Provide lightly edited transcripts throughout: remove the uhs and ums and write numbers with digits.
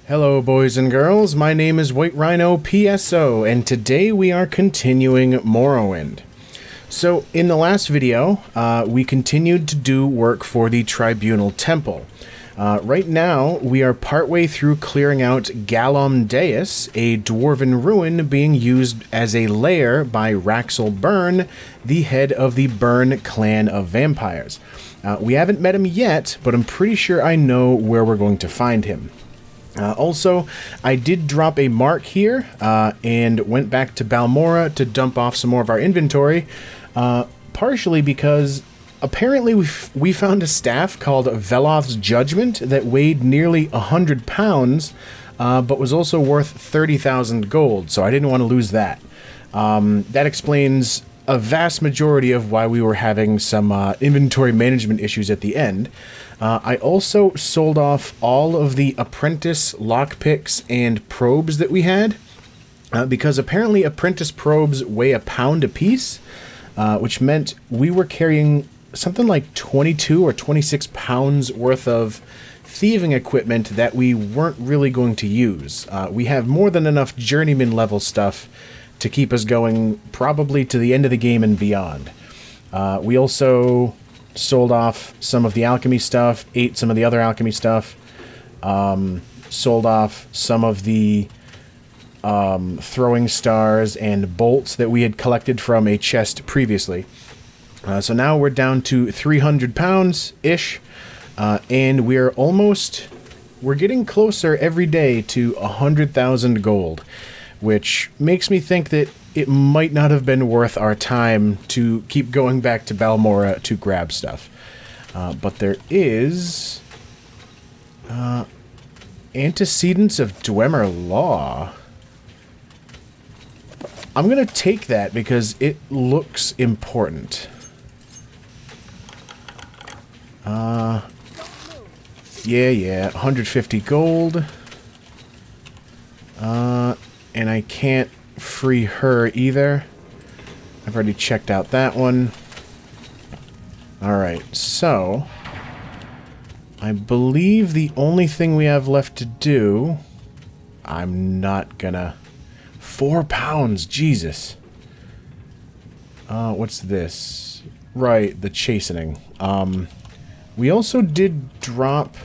Hello boys and girls, my name is White Rhino PSO, and today we are continuing Morrowind. So, in the last video, we continued to do work for the Tribunal Temple. Right now, we are partway through clearing out Galom Deus, a dwarven ruin being used as a lair by Raxel Byrne, the head of the Byrne clan of vampires. We haven't met him yet, but I'm pretty sure I know where we're going to find him. Also, I did drop a mark here, and went back to Balmora to dump off some more of our inventory, partially because apparently we found a staff called Veloth's Judgment that weighed nearly 100 pounds, but was also worth 30,000 gold, so I didn't want to lose that. That explains a vast majority of why we were having some inventory management issues at the end. I also sold off all of the apprentice lockpicks and probes that we had, because apparently apprentice probes weigh a pound apiece, which meant we were carrying something like 22 or 26 pounds worth of thieving equipment that we weren't really going to use. We have more than enough journeyman level stuff to keep us going probably to the end of the game and beyond. We also sold off some of the alchemy stuff, ate some of the other alchemy stuff, sold off some of the throwing stars and bolts that we had collected from a chest previously. So now we're down to 300 pounds-ish, and we're getting closer every day to 100,000 gold, which makes me think that it might not have been worth our time to keep going back to Balmora to grab stuff. But there is antecedents of Dwemer Law. I'm going to take that because it looks important. Yeah, 150 gold. And I can't free her either. I've already checked out that one. Alright, so I believe the only thing we have left to do... I'm not gonna... 4 pounds, Jesus. What's this? Right, the chastening. We also did drop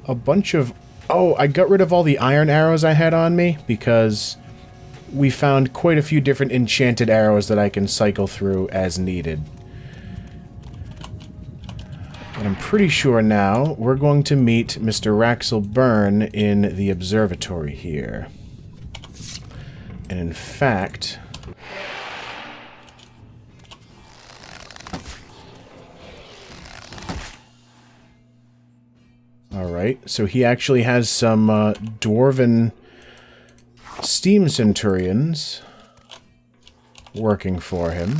a bunch of... Oh, I got rid of all the iron arrows I had on me, because we found quite a few different enchanted arrows that I can cycle through as needed. And I'm pretty sure now we're going to meet Mr. Raxel Byrne in the observatory here. And in fact... Alright, so he actually has some dwarven steam centurions working for him.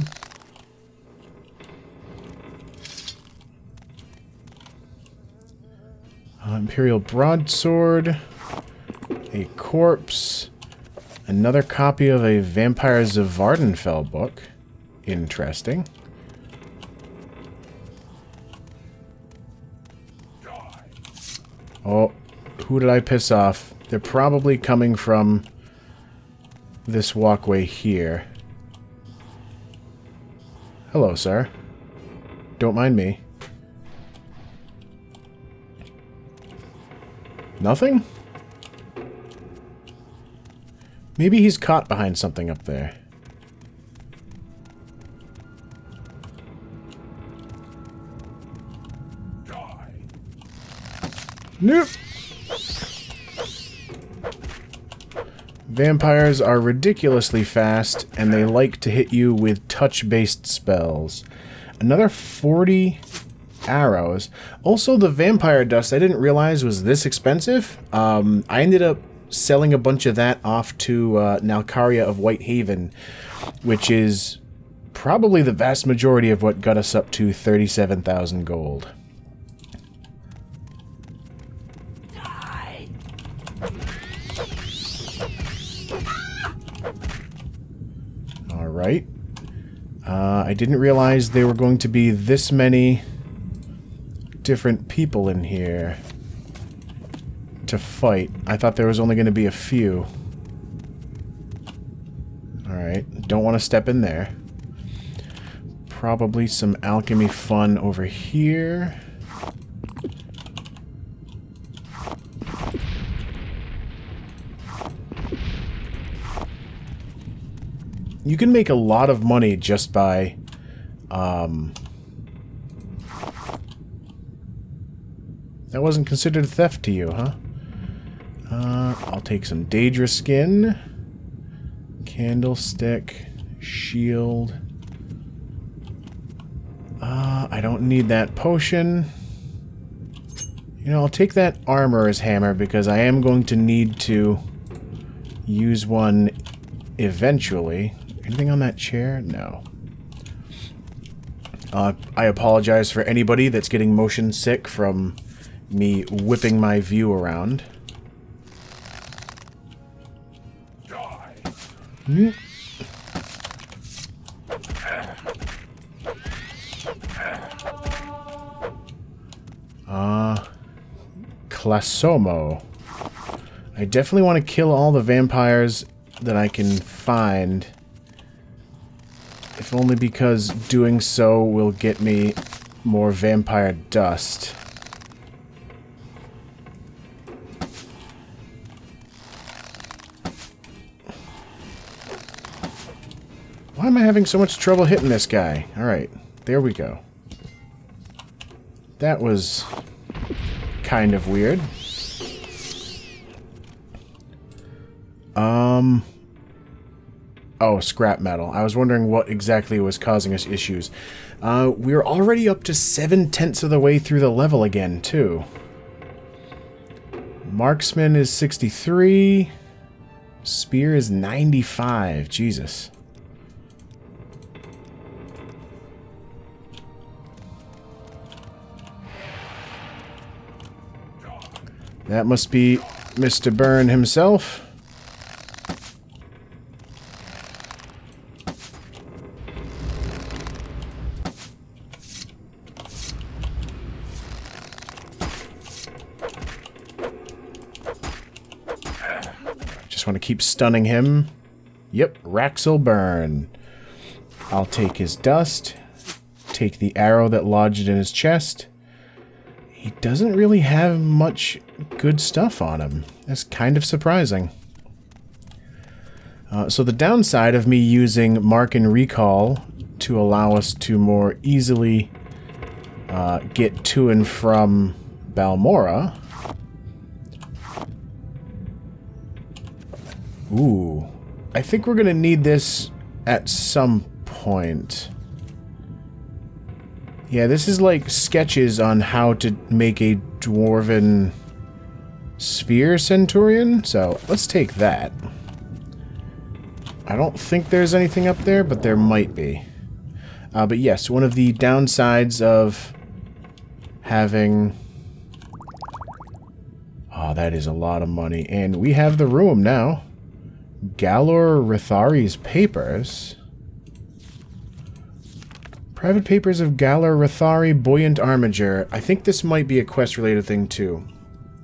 Imperial broadsword, a corpse, another copy of a Vampires of Vardenfell book. Interesting. Oh, who did I piss off? They're probably coming from this walkway here. Hello, sir. Don't mind me. Nothing? Maybe he's caught behind something up there. Nope. Vampires are ridiculously fast, and they like to hit you with touch-based spells. Another 40 arrows. Also, the vampire dust I didn't realize was this expensive. I ended up selling a bunch of that off to Nalcaria of Whitehaven, which is probably the vast majority of what got us up to 37,000 gold. Alright. I didn't realize there were going to be this many different people in here. to fight. I thought there was only going to be a few. Alright, don't want to step in there. Probably some alchemy fun over here. You can make a lot of money just by, that wasn't considered theft to you, huh? I'll take some Daedra skin. Candlestick. Shield. I don't need that potion. You know, I'll take that armorer's hammer because I am going to need to use one eventually. Anything on that chair? No. I apologize for anybody that's getting motion sick from me whipping my view around. Hmm. Clasomo. I definitely want to kill all the vampires that I can find. If only because doing so will get me more vampire dust. Why am I having so much trouble hitting this guy? Alright, there we go. That was kind of weird. Oh, scrap metal. I was wondering what exactly was causing us issues. We're already up to 7/10 of the way through the level again, too. Marksman is 63. Spear is 95. Jesus. That must be Mr. Byrne himself. Just want to keep stunning him. Yep, Raxel Byrne. I'll take his dust. Take the arrow that lodged in his chest. He doesn't really have much good stuff on him. That's kind of surprising. So the downside of me using Mark and Recall to allow us to more easily get to and from Balmora. Ooh. I think we're going to need this at some point. Yeah, this is like sketches on how to make a dwarven sphere centurion, so let's take that. I don't think there's anything up there, but there might be. But yes, one of the downsides of having... Oh, that is a lot of money. And we have the room now. Galor Rithari's papers... Private Papers of Galar Rithari, Buoyant Armiger. I think this might be a quest-related thing, too.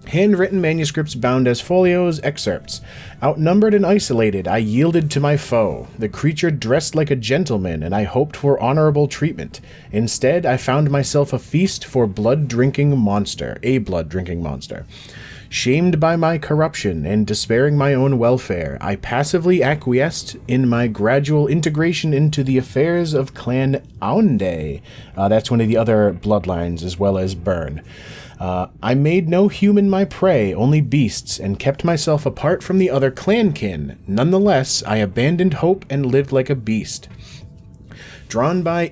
Handwritten manuscripts bound as folios, excerpts. Outnumbered and isolated, I yielded to my foe. The creature dressed like a gentleman, and I hoped for honorable treatment. Instead, I found myself a feast for a blood-drinking monster. Shamed by my corruption and despairing my own welfare, I passively acquiesced in my gradual integration into the affairs of Clan Aunde. That's one of the other bloodlines, as well as Byrne. I made no human my prey, only beasts, and kept myself apart from the other clankin. Nonetheless, I abandoned hope and lived like a beast. Drawn by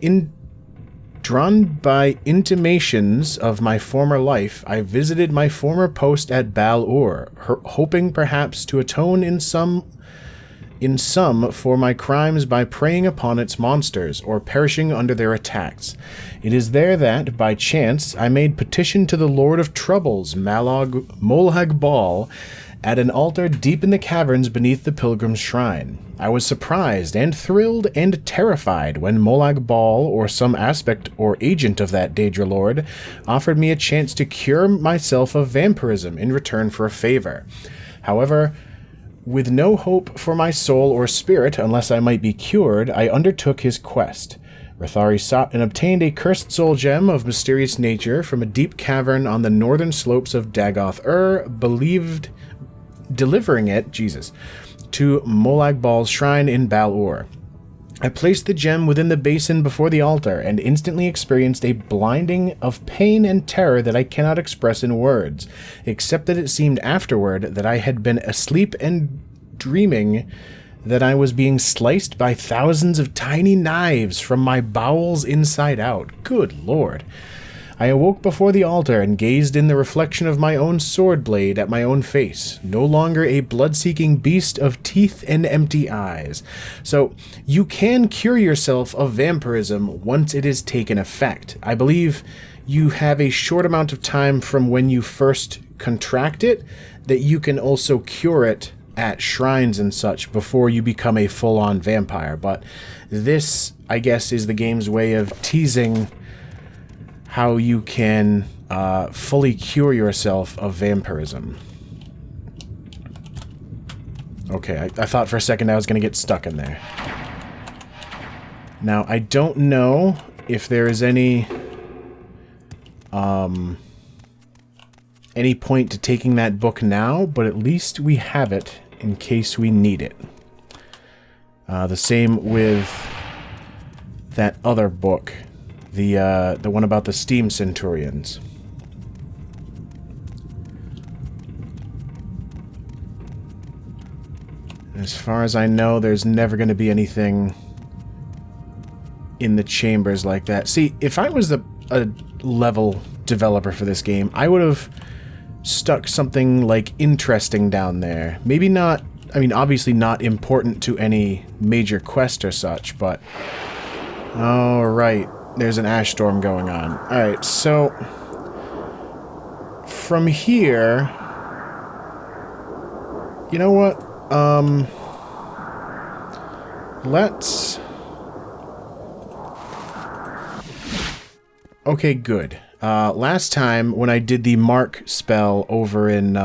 intimations of my former life, I visited my former post at Bal-Ur, hoping perhaps to atone in some for my crimes by preying upon its monsters, or perishing under their attacks. It is there that, by chance, I made petition to the Lord of Troubles, Molhag Bal, at an altar deep in the caverns beneath the pilgrim's shrine. I was surprised and thrilled and terrified when Molag Bal, or some aspect or agent of that Daedra Lord, offered me a chance to cure myself of vampirism in return for a favor. However, with no hope for my soul or spirit unless I might be cured, I undertook his quest. Rathari sought and obtained a cursed soul gem of mysterious nature from a deep cavern on the northern slopes of Dagoth-Ur, delivering it, to Molag Bal's shrine in Bal-Ur. I placed the gem within the basin before the altar and instantly experienced a blinding of pain and terror that I cannot express in words, except that it seemed afterward that I had been asleep and dreaming that I was being sliced by thousands of tiny knives from my bowels inside out. Good Lord. I awoke before the altar and gazed in the reflection of my own sword blade at my own face, no longer a blood-seeking beast of teeth and empty eyes. So, you can cure yourself of vampirism once it has taken effect. I believe you have a short amount of time from when you first contract it that you can also cure it at shrines and such before you become a full-on vampire. But this, I guess, is the game's way of teasing how you can fully cure yourself of vampirism. Okay, I thought for a second I was going to get stuck in there. Now, I don't know if there is any point to taking that book now, but at least we have it in case we need it. The same with that other book. The one about the steam centurions. As far as I know, there's never going to be anything in the chambers like that. See, if I was a level developer for this game, I would have stuck something, like, interesting down there. Maybe not, I mean, obviously not important to any major quest or such, but... Alright. There's an ash storm going on. Alright, so from here, you know what? Let's... Okay, good. Last time, when I did the Mark spell over in,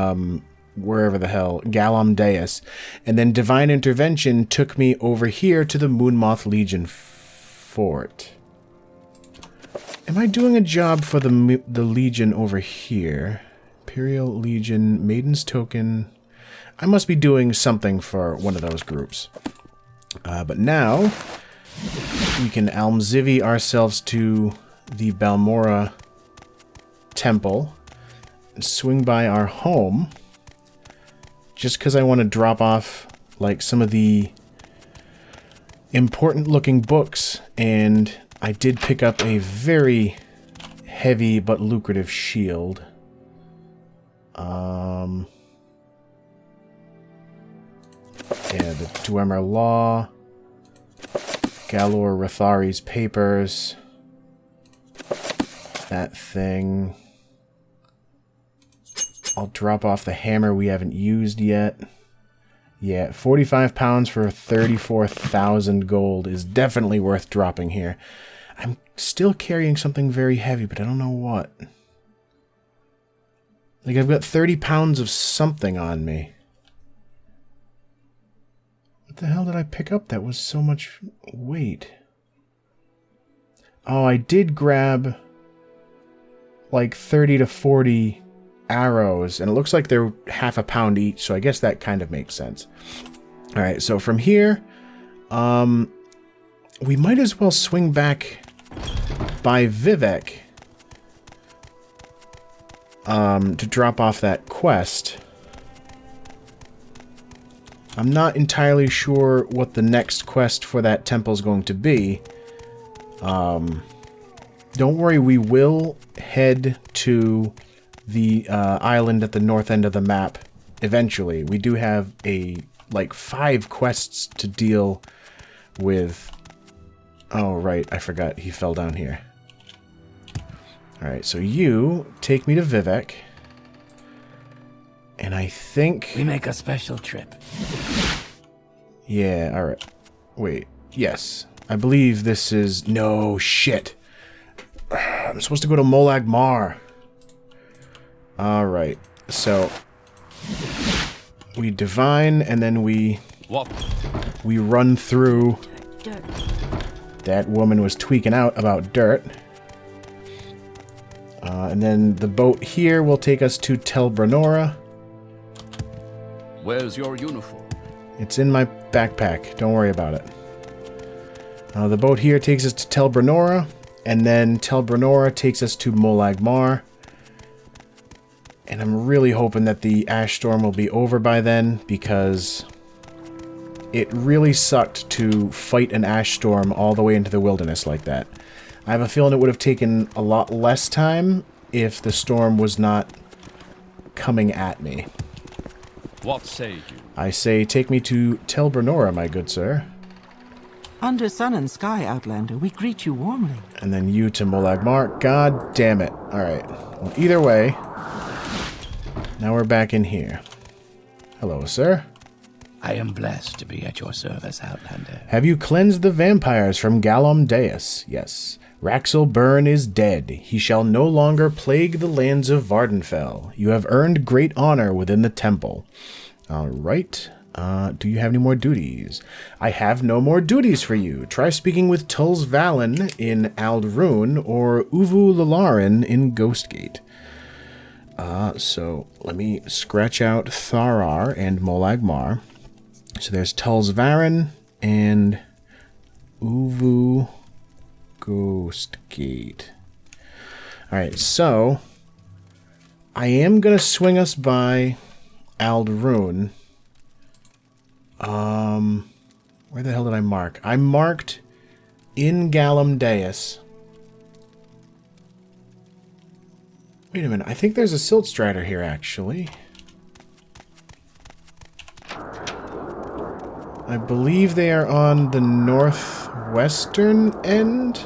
wherever the hell, Galam Deus, and then Divine Intervention took me over here to the Moonmoth Legion Fort. Am I doing a job for the Legion over here? Imperial Legion, Maiden's Token. I must be doing something for one of those groups. But now, we can Almzivi ourselves to the Balmora Temple and swing by our home. Just because I want to drop off, like, some of the important looking books, and I did pick up a very heavy but lucrative shield. Yeah, the Dwemer Law, Galor Rathari's papers, that thing. I'll drop off the hammer we haven't used yet. Yeah, 45 pounds for 34,000 gold is definitely worth dropping here. I'm still carrying something very heavy, but I don't know what. Like, I've got 30 pounds of something on me. What the hell did I pick up that was so much weight? Oh, I did grab like 30 to 40 arrows, and it looks like they're half a pound each, so I guess that kind of makes sense. Alright, so from here, we might as well swing back by Vivek to drop off that quest. I'm not entirely sure what the next quest for that temple is going to be. Don't worry, we will head to the island at the north end of the map eventually. We do have like 5 quests to deal with. Oh, right, I forgot he fell down here. Alright, so you take me to Vivek. And I think... We make a special trip. Yeah, alright. Wait, yes. I believe this is... No, shit. I'm supposed to go to Molag Mar. Alright, so... We divine, and then we... What? We run through... Dirt. That woman was tweaking out about dirt. And then the boat here will take us to Tel Brenora. Where's your uniform? It's in my backpack. Don't worry about it. The boat here takes us to Tel Brenora, and then Tel Brenora takes us to Molag Mar. And I'm really hoping that the ash storm will be over by then, because it really sucked to fight an ash storm all the way into the wilderness like that. I have a feeling it would have taken a lot less time if the storm was not coming at me. What say you? I say, take me to Tel Brenora, my good sir. Under sun and sky, Outlander, we greet you warmly. And then you to Molag Mar. God damn it. Alright. Well, either way, now we're back in here. Hello, sir. I am blessed to be at your service, Outlander. Have you cleansed the vampires from Galom Deus? Yes. Raxel Byrne is dead. He shall no longer plague the lands of Vardenfell. You have earned great honor within the temple. Alright. Do you have any more duties? I have no more duties for you. Try speaking with Tulz Valen in Aldrune or Uvu Lalarin in Ghostgate. So let me scratch out Tharar and Molag Mar. So there's Tulz Varen and Uvu Ghostgate. Alright, so I am going to swing us by Aldrune. Where the hell did I mark? I marked in Galom Deus. Wait a minute, I think there's a silt strider here, actually. I believe they are on the northwestern end.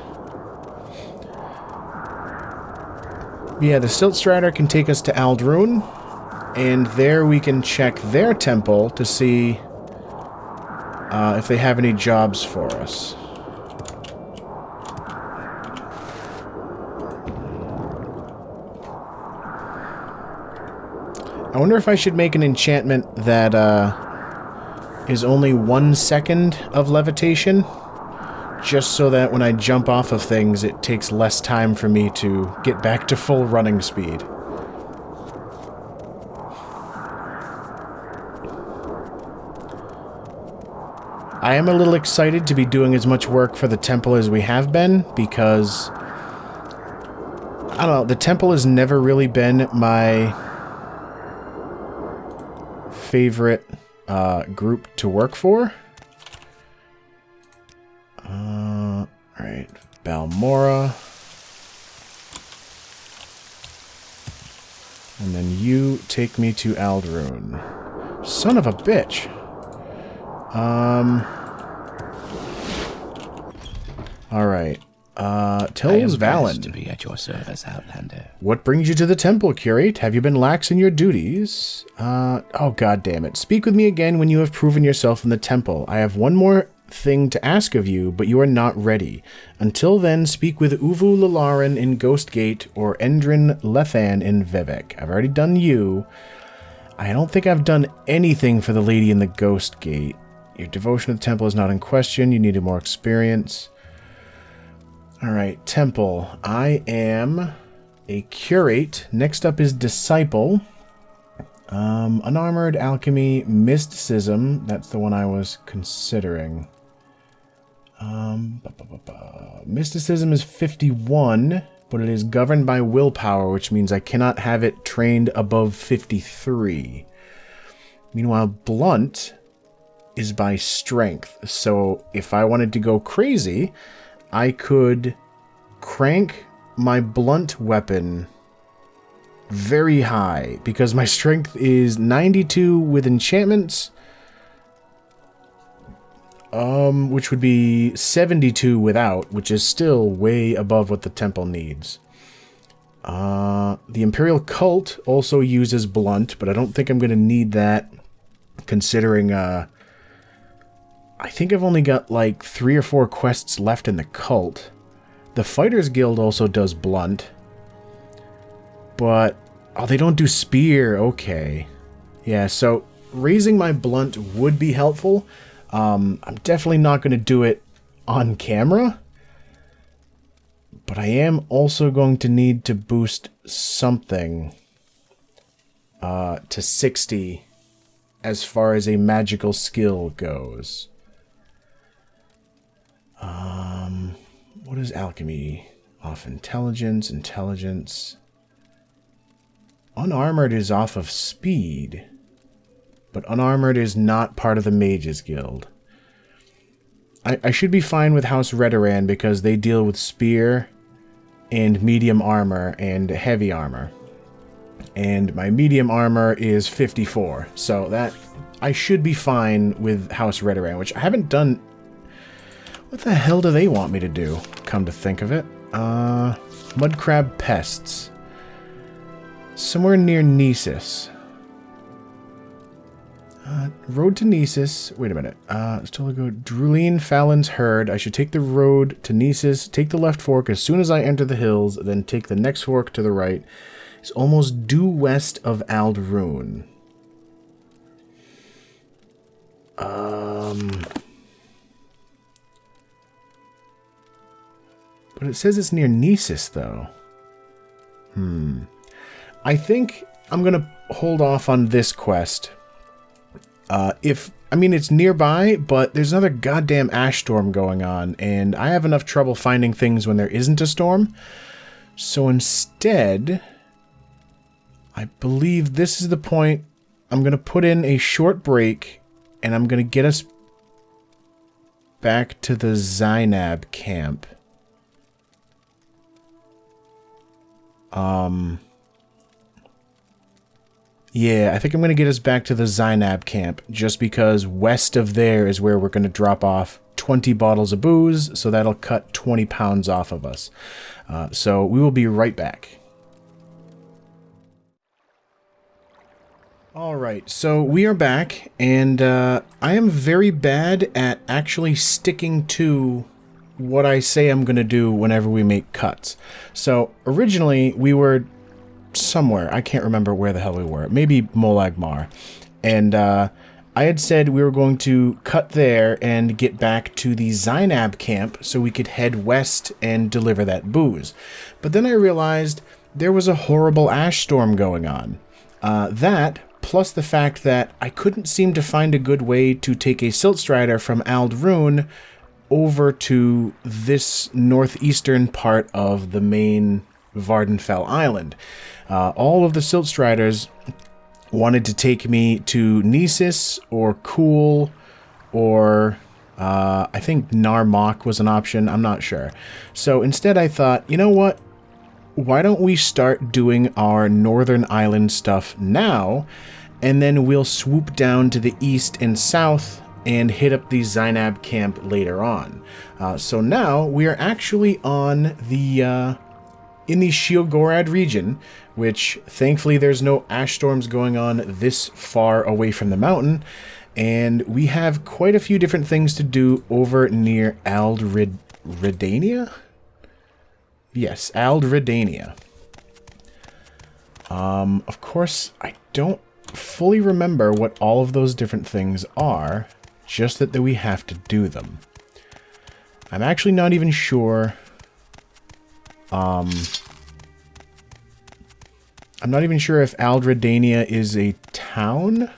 Yeah, the silt strider can take us to Aldrune, and there we can check their temple to see if they have any jobs for us. I wonder if I should make an enchantment that is only 1 second of levitation, just so that when I jump off of things, it takes less time for me to get back to full running speed. I am a little excited to be doing as much work for the temple as we have been, because, I don't know, the temple has never really been my favorite group to work for. Alright, Balmora. And then you take me to Aldrune. Son of a bitch. Alright. Tulz Valen. To be at your service, Outlander. What brings you to the temple, curate? Have you been lax in your duties? Oh god damn it. Speak with me again when you have proven yourself in the temple. I have one more thing to ask of you, but you are not ready. Until then, speak with Uvu Lalarin in Ghostgate or Endrin Lethan in Vivek. I've already done you. I don't think I've done anything for the lady in the Ghostgate. Your devotion to the temple is not in question. You needed more experience. Alright, temple. I am a curate. Next up is disciple. Unarmored alchemy, mysticism. That's the one I was considering. Mysticism is 51, but it is governed by willpower, which means I cannot have it trained above 53. Meanwhile, blunt is by strength. So if I wanted to go crazy, I could crank my blunt weapon very high, because my strength is 92 with enchantments, which would be 72 without, which is still way above what the temple needs. The Imperial Cult also uses blunt, but I don't think I'm going to need that, considering, I think I've only got, like, 3 or 4 quests left in the Cult. The Fighters Guild also does blunt. But, oh, they don't do spear. Okay. Yeah, so raising my blunt would be helpful. I'm definitely not going to do it on camera. But I am also going to need to boost something to 60 as far as a magical skill goes. What is alchemy? Off intelligence, intelligence. Unarmored is off of speed, but unarmored is not part of the Mages Guild. I should be fine with House Redoran because they deal with spear and medium armor and heavy armor. And my medium armor is 54, so that I should be fine with House Redoran, which I haven't done. What the hell do they want me to do, come to think of it? Mudcrab pests. Somewhere near Nesis. Road to Nesis. Wait a minute. Still go. Druleen Fallon's herd. I should take the road to Nesis, take the left fork as soon as I enter the hills, then take the next fork to the right. It's almost due west of Aldrune. But it says it's near Nesis, though. I think I'm going to hold off on this quest. I mean, it's nearby, but there's another goddamn ash storm going on, and I have enough trouble finding things when there isn't a storm. So instead, I believe this is the point. I'm going to put in a short break, and I'm going to get us back to the Zainab camp. Yeah, I think I'm going to get us back to the Zainab camp, just because west of there is where we're going to drop off 20 bottles of booze, so that'll cut 20 pounds off of us. So we will be right back. Alright, so we are back, and I am very bad at actually sticking to what I say I'm going to do whenever we make cuts. So originally we were somewhere. I can't remember where the hell we were. Maybe Molag Mar. And I had said we were going to cut there and get back to the Zainab camp so we could head west and deliver that booze. But then I realized there was a horrible ash storm going on. That, plus the fact that I couldn't seem to find a good way to take a silt strider from Aldrune over to this northeastern part of the main Vardenfell Island. All of the silt striders wanted to take me to Nesis or Cool or I think Narmok was an option. I'm not sure. So instead I thought, you know what? Why don't we start doing our Northern Island stuff now, and then we'll swoop down to the east and south and hit up the Zainab camp later on. So now we are actually on the in the Sheogorad region, which thankfully there's no ash storms going on this far away from the mountain, and we have quite a few different things to do over near Aldredania? Yes, Aldredania. Of course, I don't fully remember what all of those different things are, just that we have to do them. I'm actually not even sure. I'm not even sure if Aldredania is a town.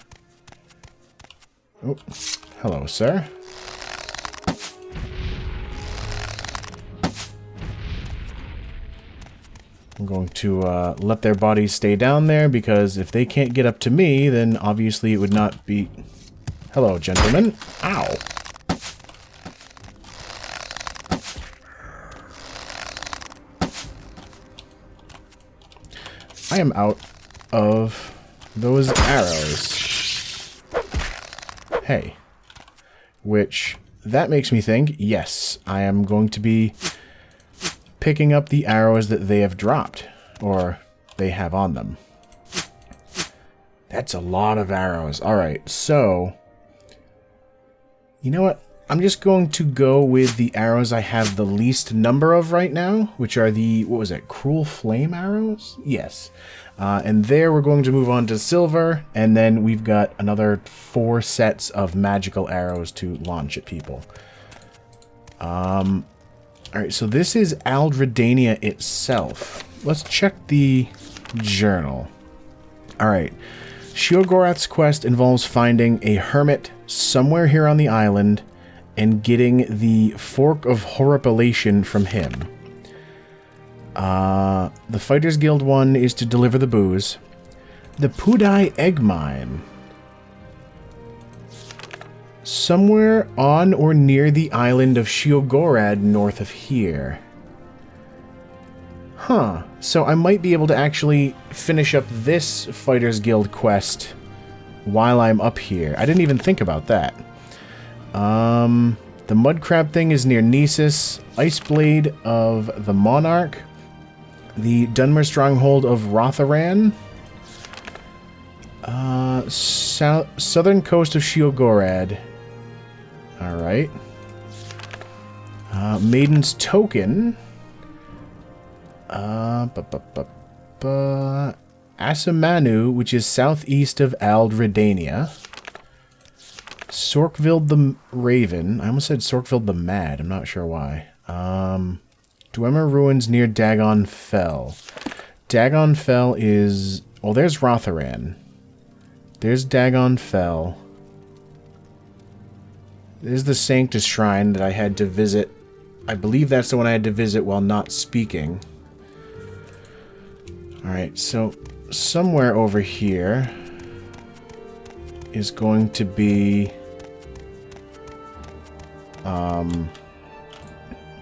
Oh, hello, sir. I'm going to let their bodies stay down there, because if they can't get up to me, then obviously it would not be... Hello, gentlemen. Ow. I am out of those arrows. Hey. Which, that makes me think, yes, I am going to be picking up the arrows that they have dropped. or they have on them. That's a lot of arrows. Alright, so... You know what? I'm just going to go with the arrows I have the least number of right now, which are the, what was it, Cruel Flame arrows? Yes. And there we're going to move on to silver, and then we've got another 4 sets of magical arrows to launch at people. Alright, so this is Aldredania itself. Let's check the journal. Alright. Sheogorad's quest involves finding a hermit somewhere here on the island and getting the Fork of Horripilation from him. The Fighters Guild one is to deliver the booze. The Pudai Egg Mine. Somewhere on or near the island of Sheogorad north of here. Huh. So I might be able to actually finish up this Fighters Guild quest while I'm up here. I didn't even think about that. The Mud Crab thing is near Nesis. Iceblade of the Monarch. The Dunmer Stronghold of Rotharan. Southern coast of Sheogorad. Alright. Maiden's Token. Asamanu, which is southeast of Aldredania. Sorkvild the Raven. I almost said Sorkvild the Mad. I'm not sure why. Dwemer Ruins near Dagon Fell. Dagon Fell is... Well, there's Rotharan. There's Dagon Fell. There's the Sanctus Shrine that I had to visit. I believe that's the one I had to visit while not speaking. Alright, so somewhere over here is going to be...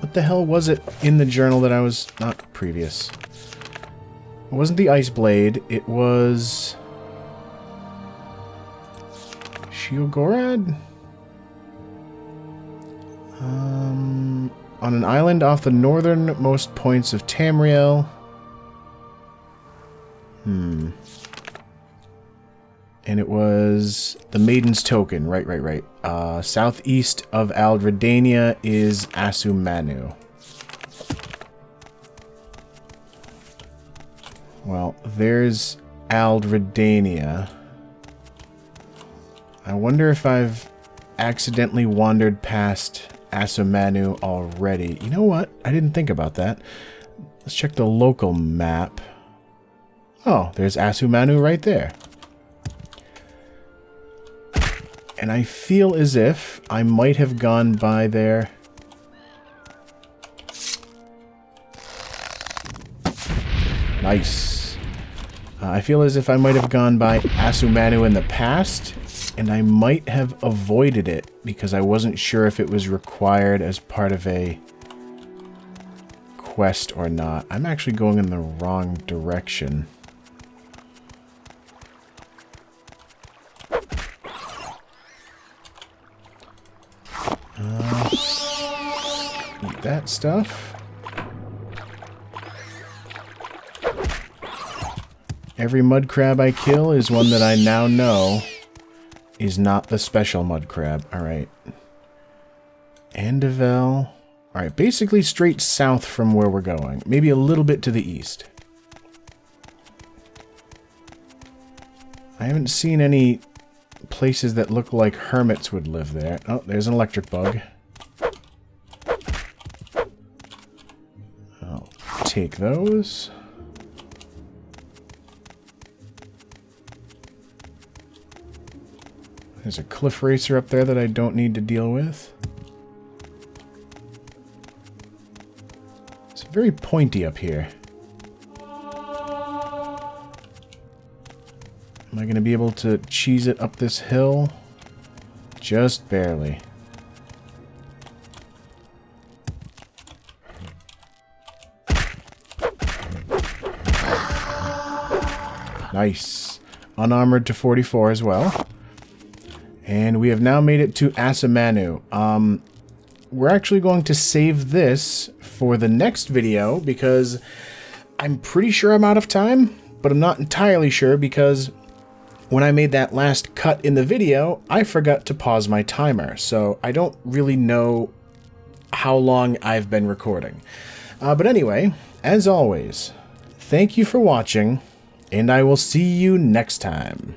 what the hell was it in the journal that I was... Not previous. It wasn't the Ice Blade, it was... Sheogorad? On an island off the northernmost points of Tamriel. And it was the Maiden's Token. Right. Southeast of Aldredania is Asumanu. Well, there's Aldredania. I wonder if I've accidentally wandered past Asumanu already. You know what? I didn't think about that. Let's check the local map. Oh, there's Asumanu right there. And I feel as if I might have gone by there. Nice. I feel as if I might have gone by Asumanu in the past, and I might have avoided it because I wasn't sure if it was required as part of a quest or not. I'm actually going in the wrong direction. Eat that stuff. Every mud crab I kill is one that I now know is not the special mud crab. Alright. Andevel. Alright, basically straight south from where we're going. Maybe a little bit to the east. I haven't seen any places that look like hermits would live there. Oh, there's an electric bug. I'll take those. There's a cliff racer up there that I don't need to deal with. It's very pointy up here. Am I going to be able to cheese it up this hill? Just barely. Nice. Unarmored to 44 as well. And we have now made it to Asumanu. We're actually going to save this for the next video because I'm pretty sure I'm out of time, but I'm not entirely sure because when I made that last cut in the video, I forgot to pause my timer, so I don't really know how long I've been recording. But anyway, as always, thank you for watching, and I will see you next time.